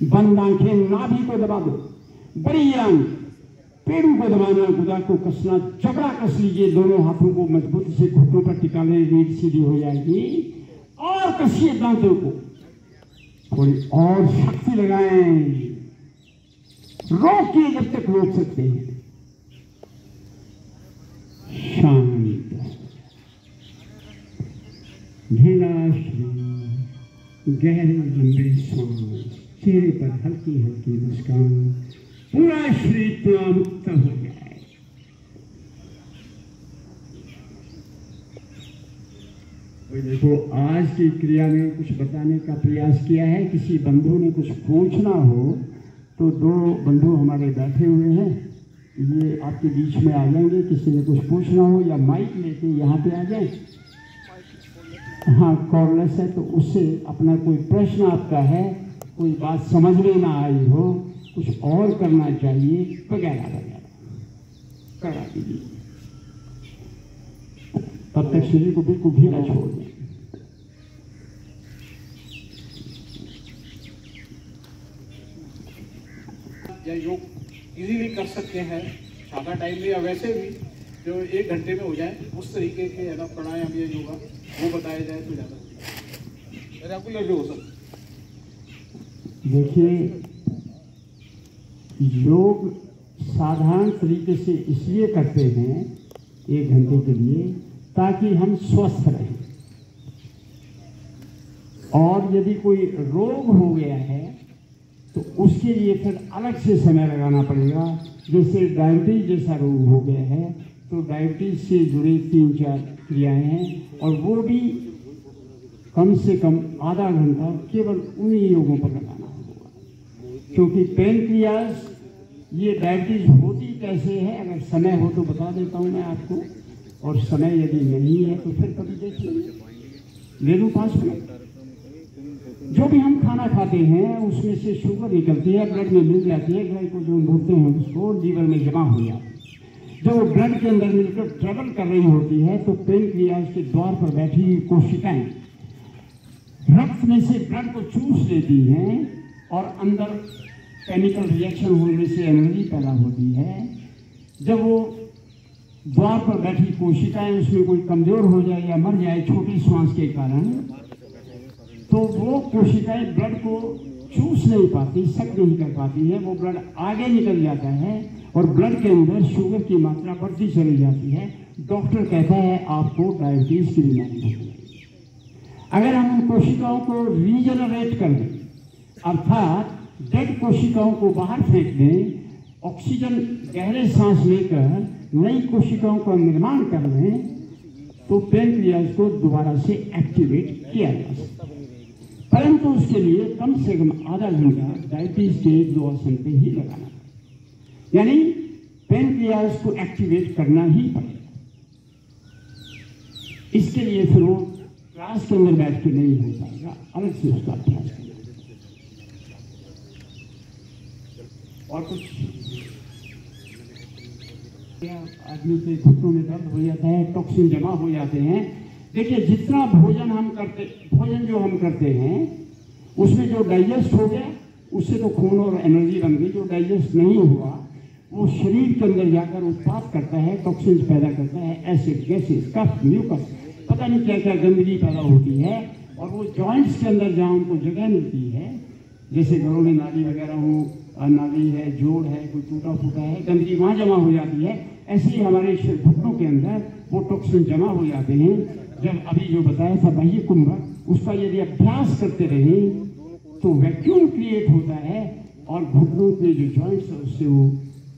बंद आंखें, नाभि को दबा दो, बड़ी आंख, पेड़ों को दबाना, गुदा को कसना, जबड़ा कस लीजिए, दोनों हाथों को मजबूती से घुटनों पर टिका लें, रीढ़ सीधी हो जाएगी। और कसिए दांतों को, थोड़ी और शक्ति लगाएं, रोकिए जब तक रोक सकते हैं। शांत, धीरा गहरे लंबे सांस, चेहरे पर हल्की हल्की मुस्कान, पूरा शरीर तनाव मुक्त हो जाए। देखो, आज की क्रिया में कुछ बताने का प्रयास किया है। किसी बंधु ने कुछ पूछना हो तो 2 बंधु हमारे बैठे हुए हैं, ये आपके बीच में आ जाएंगे। किसी ने कुछ पूछना हो या माइक लेके यहाँ पे आ जाए। हाँ, कॉर्डलेस है तो उससे अपना कोई प्रश्न आपका है, कोई बात समझ में ना आई हो, कुछ और करना चाहिए, वगैरह वगैरह करा दीजिए। तब तक शरीर को बिल्कुल ढीला छोड़ दें। या योग इजीली कर सकते हैं सादा टाइम में, या वैसे भी जो 1 घंटे में हो जाए उस तरीके के है ना प्राणायाम या योगा वो बताया जाए तो ज़्यादा मेरे आपको लगे हो सकता। देखिए, योग साधारण तरीके से इसलिए करते हैं 1 घंटे के लिए ताकि हम स्वस्थ रहें, और यदि कोई रोग हो गया है तो उसके लिए फिर अलग से समय लगाना पड़ेगा। जैसे डायबिटीज जैसा रोग हो गया है तो डायबिटीज से जुड़ी 3-4 क्रियाएं हैं, और वो भी कम से कम आधा घंटा केवल उन्हीं योगों पर लगाना होगा, क्योंकि पेनक्रियास ये डायबिटीज होती कैसे है, अगर समय हो तो बता देता हूँ मैं आपको, और समय यदि नहीं है तो फिर कभी देख लेंगे। ले लूँ 5 मिनट। जो भी हम खाना खाते हैं उसमें से शुगर निकलती है, ब्लड में मिल जाती है, ग्लाइकोजन बोलते हैं उसको, लीवर में जमा हो जाती है। जब ब्लड के अंदर मिलकर ट्रेवल कर रही होती है तो पेनक्रियास के द्वार पर बैठी हुई कोशिकाएं रक्त में से ब्लड को चूस लेती हैं, और अंदर केमिकल रिएक्शन होने से एनर्जी पैदा होती है। जब वो द्वार पर बैठी कोशिकाएं उसमें कोई कमजोर हो जाए या मर जाए छोटी श्वास के कारण, तो वो कोशिकाएं ब्लड को चूस नहीं पाती, सक नहीं कर पाती है, वो ब्लड आगे निकल जाता है और ब्लड के अंदर शुगर की मात्रा बढ़ती चली जाती है। डॉक्टर कहता है आपको डायबिटीज की बीमारी हो गई। अगर हम उन कोशिकाओं को रीजनरेट कर दें, अर्थात डेड कोशिकाओं को बाहर फेंक दें, ऑक्सीजन गहरे सांस लेकर नई कोशिकाओं का निर्माण कर दें, तो पेनक्रियास को दोबारा से एक्टिवेट किया जा सकता है। परंतु उसके लिए कम से कम आधा घंटा डायबिटीज के 2 आसन पे ही लगाना है, यानी पेनक्रियास को एक्टिवेट करना ही पड़ेगा। इसके लिए फिर वो क्लास के अंदर बैठ के नहीं हो पाएगा, अलग से उसका अभ्यास करना। और कुछ आदमी के घुटनों में दर्द हो जाता है, टॉक्सिन जमा हो जाते हैं। देखिए, जितना भोजन जो हम करते हैं उसमें जो डाइजेस्ट हो गया उससे तो खून और एनर्जी बन गई, जो डाइजेस्ट नहीं हुआ वो शरीर के अंदर जाकर उत्पाद करता है, टॉक्सिन्स पैदा करता है, एसिड, गैसेस, कफ, म्यूकस, पता नहीं क्या क्या गंदगी पैदा होती है। और वो जॉइंट्स के अंदर जहाँ उनको जगह मिलती है, जैसे घरों में नाली वगैरह हो, नाली है, जोड़ है, कोई टूटा फूटा है, गंदगी वहाँ जमा हो जाती है। ऐसे ही हमारे घुटनों के अंदर वो टॉक्सिन जमा हो जाते हैं। जब अभी जो बताया था बाह्य कुंभक, उसका यदि अभ्यास करते रहें तो वैक्यूम क्रिएट होता है और घुटनों के जो जॉइंट्स है उससे वो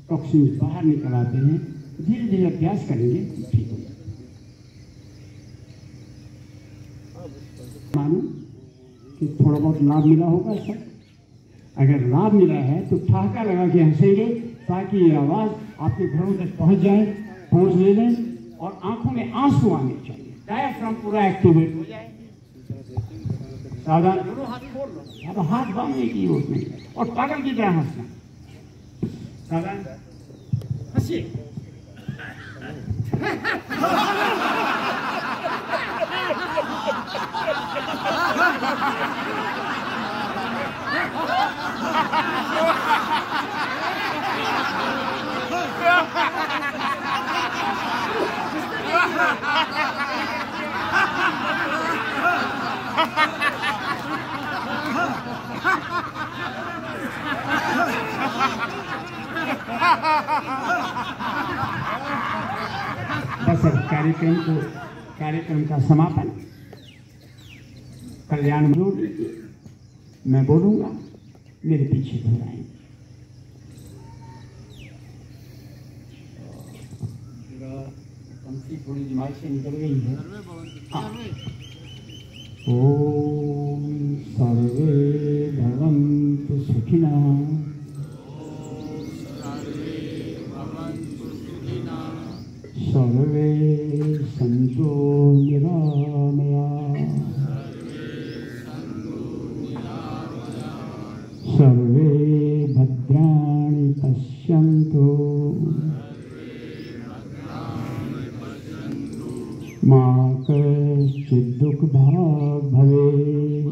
टॉक्सिन बाहर निकल आते हैं। धीरे धीरे अभ्यास करेंगे ठीक हो जाएगा। मानो कि थोड़ा बहुत लाभ मिला होगा सर। अगर लाभ मिला है तो ठहाका लगा के हंसेंगे ताकि ये आवाज़ आपके घरों तक पहुंच जाए, पोज ले लें और आंखों में आंसू आने चाहिए, डायफ्राम पूरा एक्टिवेट हो जाए। सावधान, दोनों हाथ खोल लो, या तो हाथ बांधने की जरूरत नहीं और पागल की तरह हंसना। सावधान, हंसिए। बस अब कार्यक्रम का समापन कल्याण जोड़ लीजिए। मैं बोलूंगा, मेरे पीछे दोहराएंगे। पंक्ति थोड़ी दिमाग से निकल गई है। ओम सर्वे भवन्तु सुखिनः, सर्वे सन्तु निरामयाः, सर्वे भद्राणि पश्यन्तु, मा कश्चित् दुःखभाग् भवेत्।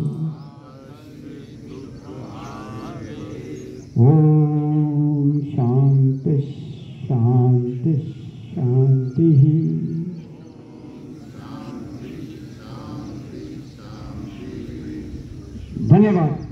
ओम शांति। धन्यवाद।